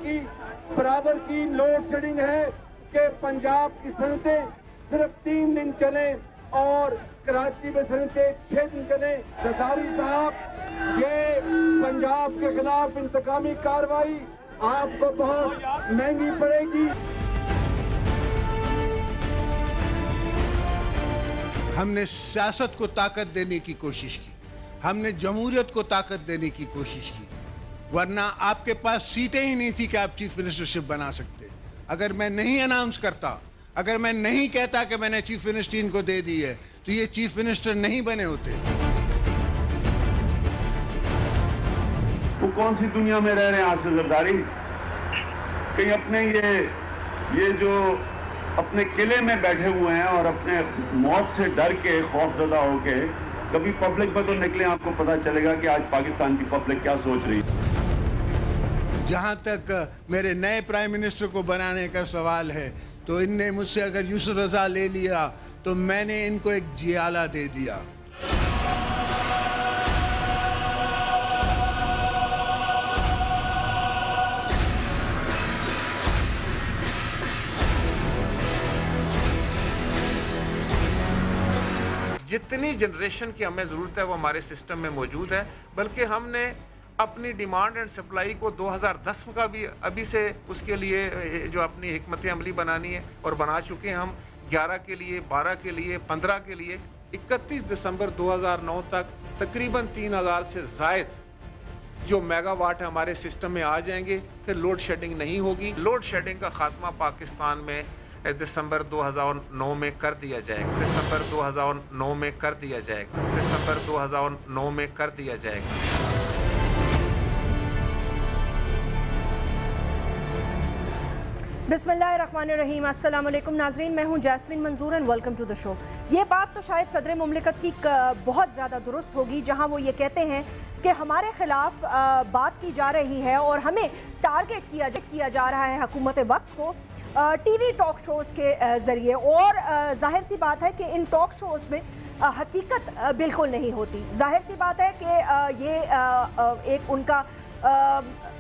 की बराबर की लोड शेडिंग है कि पंजाब की सनतें सिर्फ 3 दिन चले और कराची में सनतें 6 दिन चले। जरदारी साहब, ये पंजाब के खिलाफ इंतकामी कार्रवाई आपको बहुत महंगी पड़ेगी। हमने सियासत को ताकत देने की कोशिश की, हमने जमहूरियत को ताकत देने की कोशिश की, वरना आपके पास सीटें ही नहीं थी कि आप चीफ मिनिस्टरशिप बना सकते। अगर मैं नहीं अनाउंस करता, अगर मैं नहीं कहता कि मैंने चीफ मिनिस्टर इनको दे दी है, तो ये चीफ मिनिस्टर नहीं बने होते। वो कौन सी दुनिया में रह रहे हैं आसिफ जरदारी? कहीं अपने ये जो अपने किले में बैठे हुए हैं और अपने मौत से डर के खौफजदा होके कभी पब्लिक पर तो निकले, आपको पता चलेगा कि आज पाकिस्तान की पब्लिक क्या सोच रही है। जहां तक मेरे नए प्राइम मिनिस्टर को बनाने का सवाल है, तो इनने मुझसे अगर यूसुफ रजा ले लिया तो मैंने इनको एक जियाला दे दिया। जितनी जनरेशन की हमें ज़रूरत है वो हमारे सिस्टम में मौजूद है, बल्कि हमने अपनी डिमांड एंड सप्लाई को 2010 का भी अभी से उसके लिए जो अपनी हिकमत अमली बनानी है और बना चुके हैं हम। 11 के लिए, 12 के लिए, 15 के लिए 31 दिसंबर 2009 तक तकरीबन 3000 से ज़ायद जो मेगावाट हमारे सिस्टम में आ जाएंगे। फिर लोड शेडिंग नहीं होगी। लोड शेडिंग का खात्मा पाकिस्तान में दिसंबर 2009 में कर दिया जाएगा। दिसंबर 2009 में कर दिया जाएगा। दिसंबर 2009 में कर दिया जाएगा। बिस्मिल्लाहिर्रहमानिर्रहीम। अस्सलाम वालेकुम नाजरीन, मैं हूं Jasmine Manzoor and welcome to the show. ये बात तो शायद सदर मुमलिकत की बहुत ज़्यादा दुरुस्त होगी, जहां वो ये कहते हैं कि हमारे ख़िलाफ़ बात की जा रही है और हमें टारगेट किया जा रहा है हुकूमत वक्त को टीवी टॉक शोज़ के ज़रिए। और जाहिर सी बात है कि इन टॉक शोज़ में हकीकत बिल्कुल नहीं होती। जाहिर सी बात है कि ये एक उनका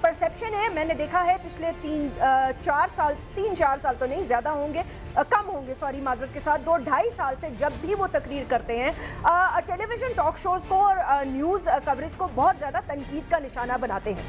परसेप्शन है। मैंने देखा है पिछले 3-4 साल तो नहीं, ज़्यादा होंगे, कम होंगे, सॉरी माजरत के साथ, 2-2.5 साल से जब भी वो तकरीर करते हैं टेलीविज़न टॉक शोज़ को और न्यूज़ कवरेज को बहुत ज़्यादा तनकीद का निशाना बनाते हैं।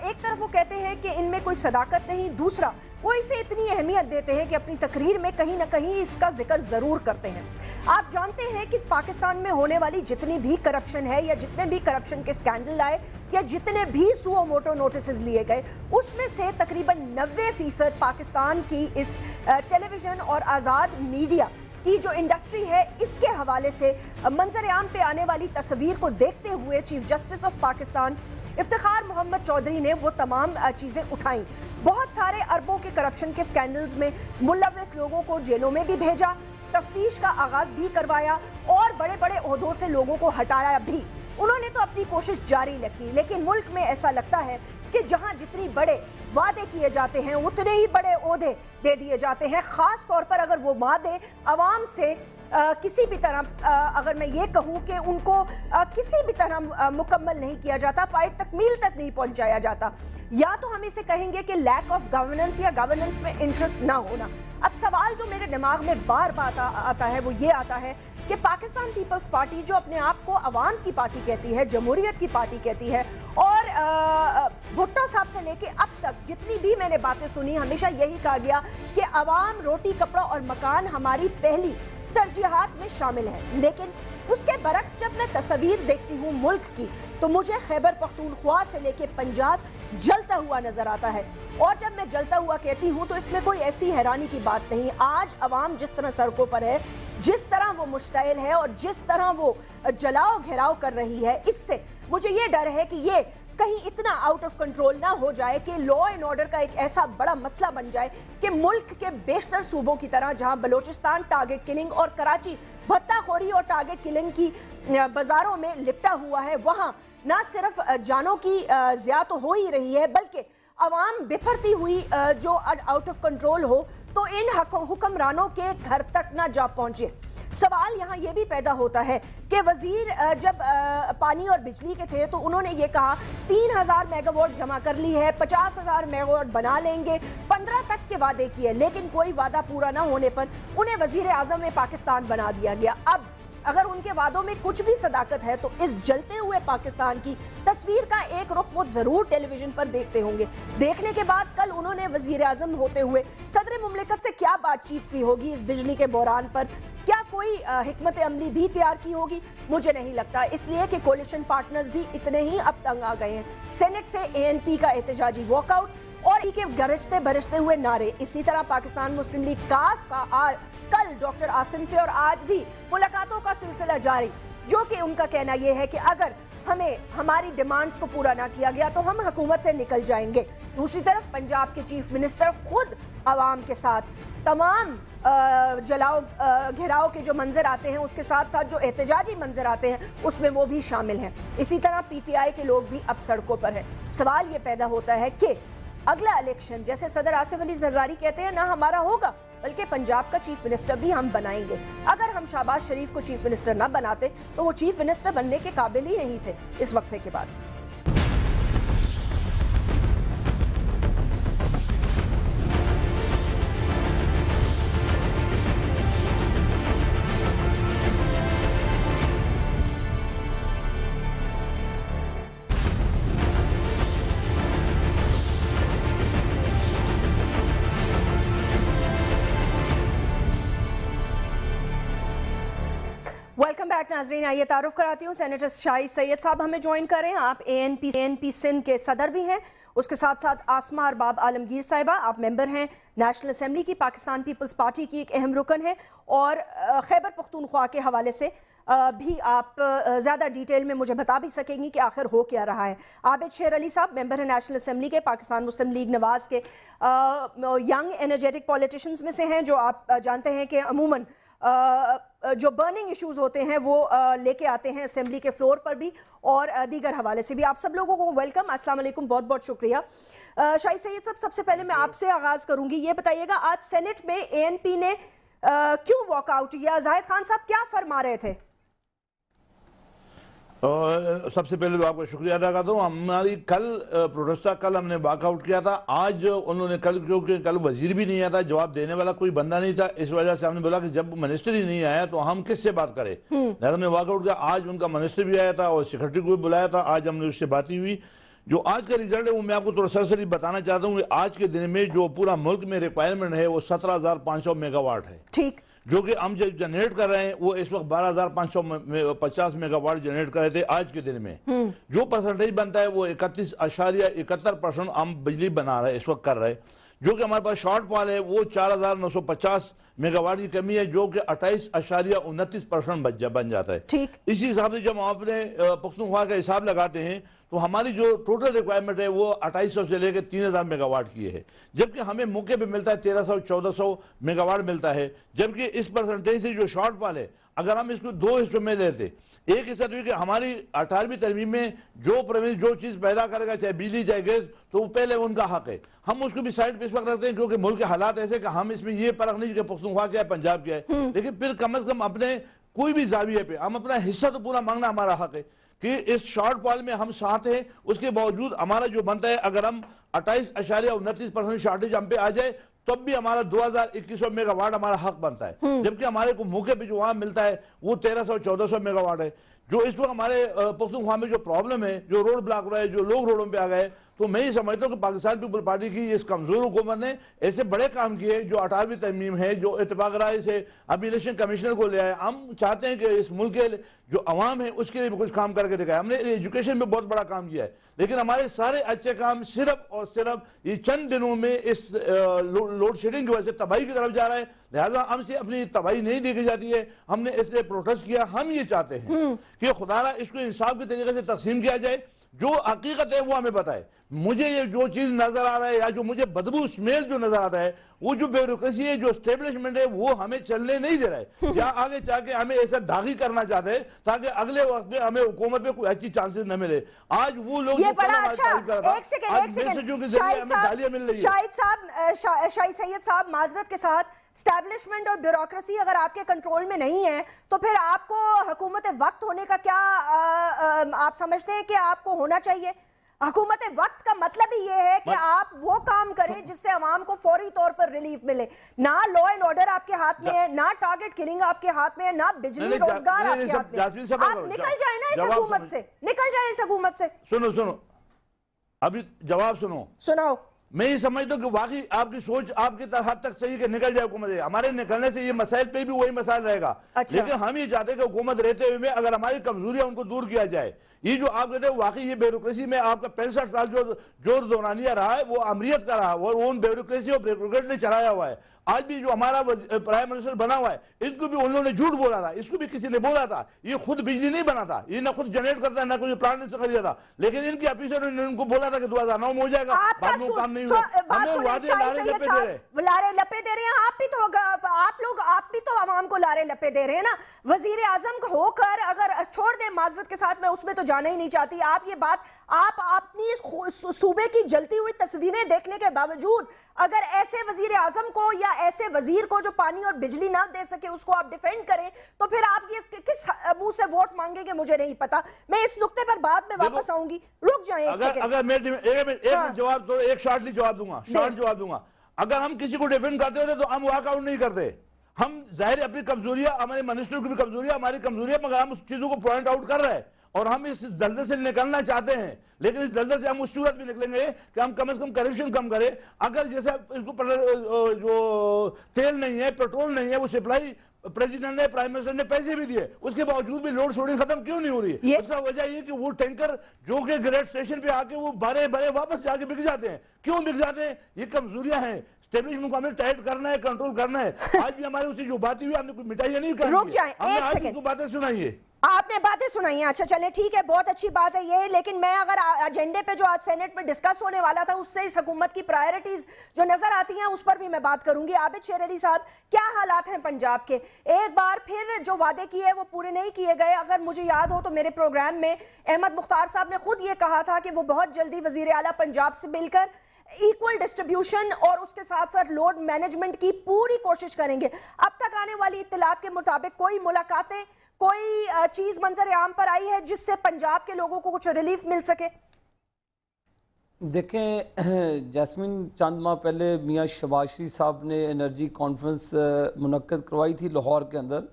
एक तरफ वो कहते हैं कि इनमें कोई सदाकत नहीं, दूसरा वो इसे इतनी अहमियत देते हैं कि अपनी तकरीर में कहीं ना कहीं इसका जिक्र ज़रूर करते हैं। आप जानते हैं कि पाकिस्तान में होने वाली जितनी भी करप्शन है या जितने भी करप्शन के स्कैंडल आए या जितने भी सुओ मोटो नोटिस लिए गए, उसमें से तकरीबन 90% पाकिस्तान की इस टेलीविज़न और आज़ाद मीडिया की जो इंडस्ट्री है इसके हवाले से मंजर आम पे आने वाली तस्वीर को देखते हुए chief justice of Pakistan Iftikhar Muhammad Chaudhry ने वो तमाम चीज़ें उठाईं। बहुत सारे अरबों के करप्शन के स्कैंडल्स में मुलव्वस लोगों को जेलों में भी भेजा, तफ्तीश का आगाज़ भी करवाया और बड़े बड़े ओहदों से लोगों को हटाया भी। उन्होंने तो अपनी कोशिश जारी रखी, लेकिन मुल्क में ऐसा लगता है कि जहां जितनी बड़े वादे किए जाते हैं उतने ही बड़े ओहदे दे दिए जाते हैं। ख़ास तौर पर अगर वो वादे अवाम से किसी भी तरह अगर मैं ये कहूँ कि उनको किसी भी तरह मुकम्मल नहीं किया जाता, पाए तकमील तक नहीं पहुँचाया जाता, या तो हम इसे कहेंगे कि लैक ऑफ गवर्नेंस या गवर्नेंस में इंटरेस्ट ना होना। अब सवाल जो मेरे दिमाग में बार बार आता है वो ये आता है कि पाकिस्तान पीपल्स पार्टी जो अपने आप को अवाम की पार्टी कहती है, जमहूरियत की पार्टी कहती है, और भुट्टो साहब से लेके अब तक जितनी भी मैंने बातें सुनी हमेशा यही कहा गया कि अवाम, रोटी, कपड़ा और मकान हमारी पहली तरजीहात में शामिल है। लेकिन उसके बरक्स जब मैं तस्वीर देखती हूँ मुल्क की, तो मुझे खैबर पख्तूनख्वा से लेके पंजाब जलता हुआ नजर आता है। और जब मैं जलता हुआ कहती हूँ तो इसमें कोई ऐसी हैरानी की बात नहीं। आज अवाम जिस तरह सड़कों पर है, जिस तरह वो मुश्तइल है और जिस तरह वो जलाओ घेराव कर रही है, इससे मुझे ये डर है कि ये कहीं इतना आउट ऑफ कंट्रोल ना हो जाए कि लॉ एंड ऑर्डर का एक ऐसा बड़ा मसला बन जाए कि मुल्क के बेशतर सूबों की तरह, जहां बलोचिस्तान टारगेट किलिंग और कराची भत्ताखोरी और टारगेट किलिंग की बाजारों में लिपटा हुआ है, वहां ना सिर्फ जानों की ज़िया तो हो ही रही है, बल्कि अवाम बिफरती हुई जो आउट ऑफ कंट्रोल हो तो इन हुक्मरानों के घर तक ना जा पहुंचे। सवाल यहाँ ये भी पैदा होता है कि वजीर जब पानी और बिजली के थे तो उन्होंने ये कहा 3000 मेगावाट जमा कर ली है, 50,000 मेगावाट बना लेंगे, 15 तक के वादे किए, लेकिन कोई वादा पूरा ना होने पर उन्हें वजीर आजम में पाकिस्तान बना दिया गया। अब अगर उनके वादों में कुछ भी सदाकत है तो इस जलते हुए पाकिस्तान की तस्वीर का एक रुख वो जरूर टेलीविजन पर देखते होंगे। देखने के बाद कल उन्होंने वजीर आजम होते हुए सदर मुमलिकत से क्या बातचीत की होगी इस बिजली के बहरान पर, क्या कोई हिकमत अमली भी तैयार की होगी? मुझे नहीं लगता, इसलिए कि कोलिशन पार्टनर्स भी इतने ही अब तंग आ गए हैं। सेनेट से ANP का एहतजाजी वॉकआउट और के गरजते बरजते हुए नारे। इसी तरह पाकिस्तान मुस्लिम लीग काफ का कल डॉक्टर आसिम से और आज भी मुलाकातों का सिलसिला जारी, जो कि उनका कहना यह है कि अगर हमें हमारी डिमांड्स को पूरा ना किया गया तो हम हुकूमत से निकल जाएंगे। दूसरी तरफ पंजाब के चीफ मिनिस्टर खुद आवाम के साथ तमाम घेराव के जो मंजर आते हैं उसके साथ साथ जो एहतजाजी मंजर आते हैं उसमें वो भी शामिल हैं। इसी तरह PTI के लोग भी अब सड़कों पर हैं। सवाल ये पैदा होता है कि अगला इलेक्शन, जैसे सदर आसिफ अली जरदारी कहते हैं, ना हमारा होगा बल्कि पंजाब का चीफ मिनिस्टर भी हम बनाएंगे। अगर हम शहबाज शरीफ को चीफ मिनिस्टर ना बनाते तो वो चीफ मिनिस्टर बनने के काबिल ही नहीं थे। इस वक्फे के बाद वेलकम बैक नाजरीन। आइए तारुफ कराती हूँ, सेनेटर शाहिद सैयद साहब हमें ज्वाइन करें। आप ANP सिंध के सदर भी हैं, उसके साथ साथ आसमा अरबाब आलमगीर साहिबा, आप मेंबर हैं नेशनल असेंबली की, पाकिस्तान पीपल्स पार्टी की एक अहम रुकन है, और खैबर पख्तूनख्वा के हवाले से भी आप ज़्यादा डिटेल में मुझे बता भी सकेंगी कि आखिर हो क्या रहा है। आबिद शेर अली साहब मेंबर हैं नेशनल असेंबली के, पाकिस्तान मुस्लिम लीग नवाज के यंग एनर्जेटिक पॉलिटिशियंस में से हैं, जो आप जानते हैं कि अमूमन जो बर्निंग इश्यूज होते हैं वो लेके आते हैं असेंबली के फ्लोर पर भी और दीगर हवाले से भी। आप सब लोगों को वेलकम, अस्सलाम वालेकुम, बहुत बहुत शुक्रिया। शाहिद सैयद साहब, सबसे पहले मैं आपसे आगाज करूंगी, ये बताइएगा आज सेनेट में ANP ने क्यों वॉकआउट किया? जाहिद खान साहब क्या फरमा रहे थे? सबसे पहले तो आपका शुक्रिया अदा करता हूँ। हमारी कल प्रोटेस्ट था, कल हमने वॉकआउट किया था। आज उन्होंने कल, क्योंकि कल वजीर भी नहीं आया था, जवाब देने वाला कोई बंदा नहीं था, इस वजह से हमने बोला कि जब मिनिस्टर ही नहीं आया तो हम किससे बात करें। हमने वॉकआउट किया। आज उनका मिनिस्टर भी आया था और सेक्रेटरी को भी बुलाया था, आज हमने उससे बात हुई। जो आज का रिजल्ट है वो मैं आपको थोड़ा सरसरी बताना चाहता हूँ कि आज के दिन में जो पूरा मुल्क में रिक्वायरमेंट है वो 17,500 मेगावाट है। ठीक, जो कि हम जब जनरेट कर रहे हैं वो इस वक्त 12,550 मेगावाट जनरेट कर रहे थे आज के दिन में। जो परसेंटेज बनता है वो 31.71% हम बिजली बना रहे हैं इस वक्त कर रहे हैं। जो कि हमारे पास शॉर्ट फॉल है वो 4,950 मेगावाट की कमी है, जो कि 28.29% बन जाता है। ठीक, इसी हिसाब से जब हम अपने पख्तूनख्वा का हिसाब लगाते हैं तो हमारी जो टोटल रिक्वायरमेंट है वो 2800 से लेकर 3000 मेगावाट की है, जबकि हमें मौके पे मिलता है 1300-1400 मेगावाट मिलता है। जबकि इस परसेंटेज से जो शॉर्ट फॉल है, अगर हम इसको दो हिस्सों में लेते, एक हिस्सा तो कि हमारी 18वीं तरमीम में जो प्रोविंस जो चीज पैदा करेगा, चाहे बिजली चाहे गैस, तो वो पहले उनका हक है, हम उसको भी साइड पे इस वक्त रखते हैं, क्योंकि मुल्क के हालात ऐसे कि हम इसमें ये परख नहीं कि पख्तूनख्वा क्या है पंजाब क्या है, लेकिन फिर कम से कम अपने कोई भी जाविये पे हम अपना हिस्सा तो पूरा मांगना हमारा हक है कि इस शॉर्ट फॉल में हम साथ हैं। उसके बावजूद हमारा जो बनता है, अगर हम 28.29% शॉर्टेज हम पे आ जाए तब भी हमारा 2,2100 मेगावाट हमारा हक बनता है, जबकि हमारे को मौके पे जो वहां मिलता है वो 1300-1400 मेगावाट है। जो इस वक्त हमारे पख्तूनख्वा में जो प्रॉब्लम है, जो रोड ब्लॉक हो रहा है, जो लोग रोडों पे आ गए, तो मैं ही समझता हूँ कि पाकिस्तान पीपल पार्टी की इस कमजोर हुकूमत ने ऐसे बड़े काम किए, जो 18वीं तरमीम है, जो इत्तेफाक राय से अब इलेक्शन कमिश्नर को ले आए। हम चाहते हैं कि इस मुल्क के जो अवाम है उसके लिए भी कुछ काम करके दिखाए। हमने एजुकेशन में बहुत बड़ा काम किया है, लेकिन हमारे सारे अच्छे काम सिर्फ और सिर्फ ये चंद दिनों में इस लोड शेडिंग की वजह से तबाही की तरफ जा रहा है। लिहाजा हमसे अपनी तबाही नहीं देखी जाती है, हमने इसलिए प्रोटेस्ट किया। हम ये चाहते हैं कि खुदारा इसको इंसाफ के तरीके से तकसीम किया जाए, जो हकीकत है वो हमें बताए। मुझे ये जो चीज नजर आ रहा है या जो मुझे बदबू स्मेल जो नजर आता है, वो जो ब्यूरोक्रेसी है, जो एस्टेब्लिशमेंट है, वो हमें चलने नहीं दे रहा है। या आगे जाके हमें ऐसा दागी करना चाहते हैं ताकि अगले वक्त में हमें हुकूमत में कोई अच्छी चांसेस न मिले। आज वो लोग ये बड़ा अच्छा, एक सेकंड शाहिद सैयद साहब, माजरत के साथ स्टैब्लिशमेंट और ब्यूरोक्रेसी अगर आपके कंट्रोल में नहीं है तो फिर आपको हुकूमत वक्त होने का क्या आप समझते हैं कि आपको होना चाहिए? हुकूमत वक्त का मतलब ही ये है कि आप वो काम करें जिससे अवाम को फौरी तौर पर रिलीफ मिले। ना लॉ एंड ऑर्डर आपके हाथ में है, ना टारगेट किलिंग आपके हाथ में है, ना बिजली रोजगार आपके हाथ में है। आप निकल जाए ना इस हुकूमत से, निकल जाए इस हुकूमत से। सुनो अभी जवाब सुनाओ। मैं ये समझता हूँ कि वाकई आपकी सोच आपकी हद तक सही कि निकल जाए हुकूमत। हमारे निकलने से ये मसाइल पे भी वही मसाइल रहेगा। अच्छा। लेकिन हम ये चाहते हैं कि हुकूमत रहते हुए अगर हमारी कमजोरियां उनको दूर किया जाए। ये जो आप कहते हैं वाकई ये ब्यूरोक्रेसी में आपका 65 साल जो जोर दौरानिया रहा है वो अमरीत का रहा और वो उन ब्यूरोक्रेसी और ब्यूरोक्रेट ने चलाया हुआ है। आज भी जो हमारा प्राइम मिनिस्टर बना हुआ है इनको भी उन्होंने झूठ बोला था, इसको भी किसी ने बोला था। ये खुद बिजली नहीं बना था, ये ना खुद जनरेट करता ना कुछ प्लांट से खरीदा था, लेकिन इनके ऑफिसर ने उनको बोला था कि 2009 में हो जाएगा, बाद में काम नहीं हुआ। हमें वादे लारे लपे दे रहे हैं। आप भी तो आवाम को लारे लपे दे रहे हैं ना। वजीर आजम होकर अगर छोड़ दे माजरत के साथ, मैं उसमें तो जाना ही नहीं चाहती। आप ये बात आप अपनी सूबे की जलती हुई तस्वीरें देखने के बावजूद अगर ऐसे वजीर आजम को या ऐसे वजीर को जो पानी और बिजली ना दे सके उसको आप डिफेंड करें तो फिर आप ये किस मुंह से वोट मांगेंगे मुझे नहीं पता। मैं इस नुक्ते पर बाद में वापस आऊंगी, रुक जाएं एक सेकंड। अगर मैं एक जवाब तो एक शॉर्टली जवाब दूंगा। अगर हम किसी को डिफेंड करते होते तो हम वॉकआउट नहीं करते। हम जाहिर अपनी कमजोरियां, हमारे मिनिस्टर की भी कमजोरियां, हमारी कमजोरियां, मगर हम उस चीजों को पॉइंट आउट कर रहे हैं और हम इस दलदल से निकलना चाहते हैं। लेकिन इस दलदल से हम उस सूरत में निकलेंगे कि हम कम से कम करप्शन कम करें। अगर जैसा इसको जो तेल नहीं है, पेट्रोल नहीं है, वो सप्लाई प्रेसिडेंट ने, प्राइम मिनिस्टर ने पैसे भी दिए, उसके बावजूद भी लोड शेडिंग खत्म क्यों नहीं हो रही है? उसका वजह ये कि वो टैंकर जो कि ग्रेड स्टेशन पे आके वो भरे वापस जाके बिक जाते हैं। क्यों बिक जाते हैं? ये कमजोरियां हैं। स्टेब्लिशमेंट को हमें टाइट करना है, कंट्रोल करना है। आज भी हमारी उसी जो बातें हुई हमने कोई मिटाई नहीं करनी। रुक जाएं एक सेकंड, बातें सुनाइए। आपने बातें सुनाई हैं, अच्छा चले ठीक है, बहुत अच्छी बात है ये। लेकिन मैं अगर एजेंडे पे जो आज सेनेट में डिस्कस होने वाला था उससे इस हुकूमत की प्रायोरिटीज जो नजर आती हैं उस पर भी मैं बात करूंगी। आबिद शेर अली साहब, क्या हालात हैं पंजाब के? एक बार फिर जो वादे किए वो पूरे नहीं किए गए। अगर मुझे याद हो तो मेरे प्रोग्राम में अहमद मुख्तार साहब ने खुद ये कहा था कि वो बहुत जल्दी वजीर आला पंजाब से मिलकर इक्वल डिस्ट्रीब्यूशन और उसके साथ साथ लोड मैनेजमेंट की पूरी कोशिश करेंगे। अब तक आने वाली इत्तलात के मुताबिक कोई मुलाकातें, कोई चीज मंजर आम पर आई है जिससे पंजाब के लोगों को कुछ रिलीफ मिल सके? देखें जैस्मिन, चंद माह पहले मियाँ शहबाज शरीफ साहब ने एनर्जी कॉन्फ्रेंस मुनक्कद करवाई थी लाहौर के अंदर,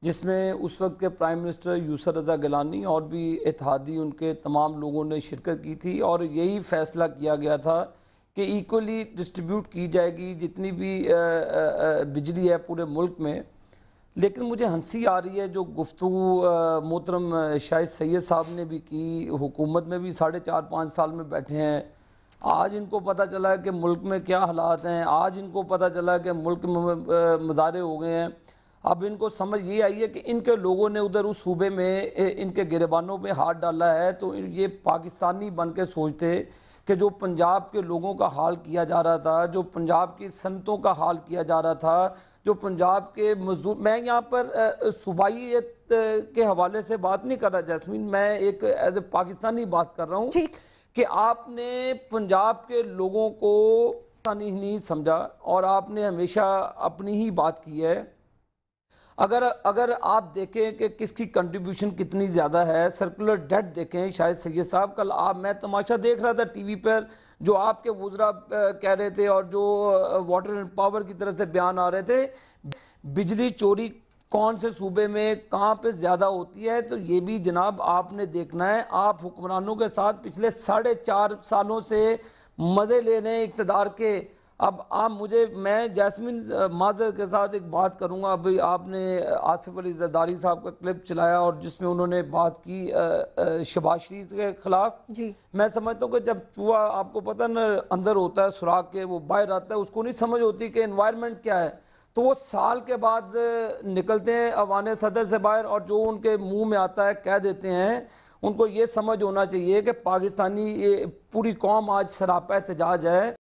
जिसमें उस वक्त के प्राइम मिनिस्टर यूसुफ रज़ा गिलानी और भी इत्तेहादी उनके तमाम लोगों ने शिरकत की थी और यही फैसला किया गया था कि इक्वली डिस्ट्रीब्यूट की जाएगी जितनी भी बिजली है पूरे मुल्क में। लेकिन मुझे हंसी आ रही है जो गुफ्तगू मोहतरम शाहिद सैयद साहब ने भी की, हुकूमत में भी 4.5-5 साल में बैठे हैं। आज इनको पता चला है कि मुल्क में क्या हालात हैं, आज इनको पता चला है कि मुल्क में मुजाहरे हो गए हैं। अब इनको समझ ये आई है कि इनके लोगों ने उधर उस सूबे में इनके गिरबानों में हाथ डाला है, तो ये पाकिस्तानी बन के सोचते कि जो पंजाब के लोगों का हाल किया जा रहा था, जो पंजाब की सनतों का हाल किया जा रहा था, जो पंजाब के मजदूर, मैं यहाँ पर सूबाइयत के हवाले से बात नहीं कर रहा जैस्मीन, मैं एक एज ए पाकिस्तानी बात कर रहा हूँ कि आपने पंजाब के लोगों को नहीं समझा और आपने हमेशा अपनी ही बात की है। अगर आप देखें कि किसकी कंट्रीब्यूशन कितनी ज़्यादा है, सर्कुलर डेट देखें शायद सैयद साहब, कल मैं तमाशा देख रहा था टीवी पर जो आपके वुज़रा कह रहे थे और जो वाटर एंड पावर की तरफ से बयान आ रहे थे, बिजली चोरी कौन से सूबे में कहाँ पे ज़्यादा होती है, तो ये भी जनाब आपने देखना है। आप हुक्मरानों के साथ पिछले 4.5 सालों से मज़े ले रहे हैं इक़्तिदार के। अब आप मैं जैस्मिन माजर के साथ एक बात करूंगा। अभी आपने आसिफ अली जरदारी साहब का क्लिप चलाया और जिसमें उन्होंने बात की शहबाज शरीफ के खिलाफ जी। मैं समझता हूँ कि जब चूहा आपको पता न अंदर होता है सुराख के, वो बाहर आता है, उसको नहीं समझ होती कि एनवायरनमेंट क्या है, तो वो साल के बाद निकलते हैं अवाने सदर से बाहर और जो उनके मुँह में आता है कह देते हैं। उनको ये समझ होना चाहिए कि पाकिस्तानी पूरी कौम आज सरापा एहतजाज है।